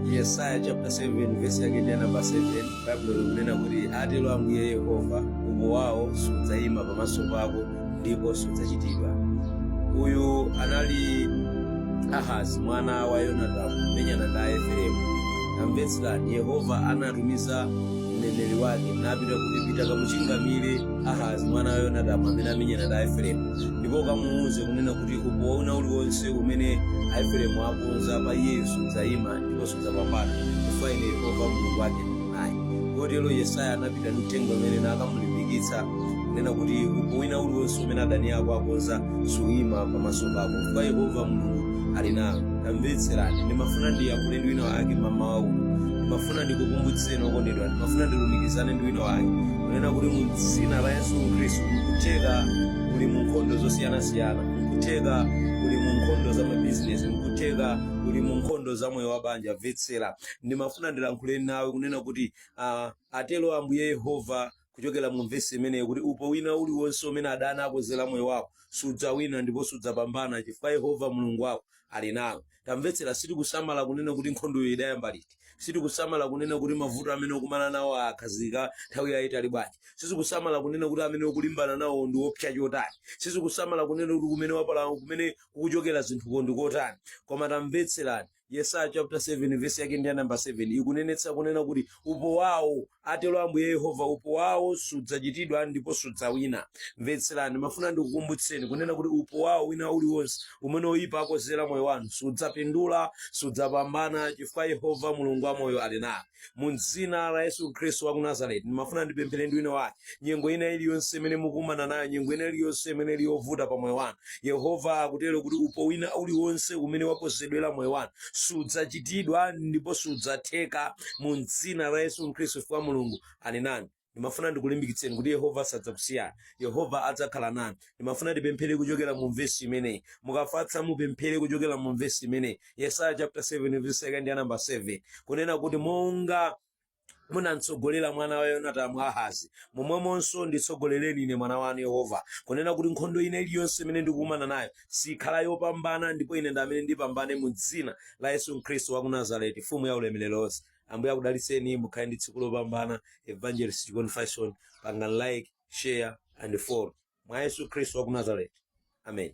Yesaya chapter 7 verse yake ndi number 7, Bible likunena kuti atero Ambuye Yehova, upo wawo sudzayima pamaso pako ndipo sudzachitidwa. Uyu anali Ahazi mwana wa Yonadabu kumenyana ndi Efereimu. Amvetsera, Yehova anatumiza mneneri wake napita kuti pita kamuchingamire Ahazi mwana wa Yonadabu amene amenyana ndi Efereimu, ndipo kamuuze kunena kuti upo wina uliwonse umene Efereimu akonza pa iye sudzayima ndipo sudzapambana, chifukwa ine Yehova Mulungu wake naye. Kotero Yesaya anapita ndi uthenga umene nakamulimbikitsa kunena kuti upo wina uliwonse umene adani ako akonza suyima pamaso pako, chifukwa Yehova Mulungu ali nawe. Tamvetserani, ndimafuna ndiyankhule ndi wina wake mmawa uno, ndimafuna ndikukumbutseni okondedwa, ndimafuna ndilumikizane ndi wina wake kunena kuti mu dzina la Yesu Khristu mkutheka uli mu nkhondo zosiyanasiyana, mkutheka uli mu nkhondo za mabizinesi, mkutheka uli mu nkhondo za moyo wa banja. Mvetsera, ndimafuna ndilankhuleni nawe kunena kuti atero Ambuye Yehova kuchokera mu vesi imeneyo kuti upo wina uliwonse umene adani akozera moyo wako sudzawina ndipo sudzapambana, chifukwa Yehova Mulungu wako ali nawe. Tamvetsera, sitikusamala kunena kuti nkhondo idayamba liti, sitikusamala kunena kuti mavuto amene ukumana nawo akhazika nthawi yayitali bwanji, sitikusamala kunena kuti amene ukulimbana nawo ndi opsa chotani, sitikusamala kunena kuti kumene wapala kumene kukuchokera zinthu ndi kotani. Koma tamvetserani, Yesaya chapter 7 verse yake ndi number 7 ikunenetsa kunena kuti upo wawo, atero Ambuye Yehova, upo wawo sudzachitidwa ndipo sudzawina. Mvetserani, mafuna ndikukumbutseni kunena kuti upo wawo wina uliwonse umene oyipa akozera moyo wanu sudzapindula, sudzapambana, chifukwa Yehova Mulungu wa moyo ali nawe. Mu dzina la Yesu Khristu wa ku Nazareti, ndimafuna ndipemphere ndi wina wake, nyengo ina iliyonse imene mukumana nayo, nyengo ina iliyonse imene iliyovuta pa moyo wanu, Yehova akutero kuti upo wina uliwonse umene wakozedwera moyo wanu sudzachitidwa ndipo sudzatheka, mu dzina la Yesu Khristu chifukwa Mulungu ali nanu. Ndimafuna ndikulimbikitseni kuti Yehova sadzakusiyana, Yehova adzakhala nanu. Ndimafuna ndipemphere kuchokera mu vesi imeneyi, mukafatsa mupemphere kuchokera mu vesi imeneyi, Yesaya chapter 7 verse yake ndi number 7, kunena kuti monga munantsogolera mwana wa Yonadabu Ahazi, momwemonso nditsogolereni ine mwana wanu Yehova, kunena kuti nkhondo ina iliyonse imene ndikukumana nayo sikhala yopambana, ndipo ine ndi amene ndipambane, mu dzina la Yesu Khristu wa ku Nazareti, mfumu ya ulemerero wonse. Ambuye akudalitseni, mukhale ndi tsiku lopambana. Evangelist John Faison, pangani like, share and follow. Mwa Yesu Khristu wa ku Nazareti. Amen.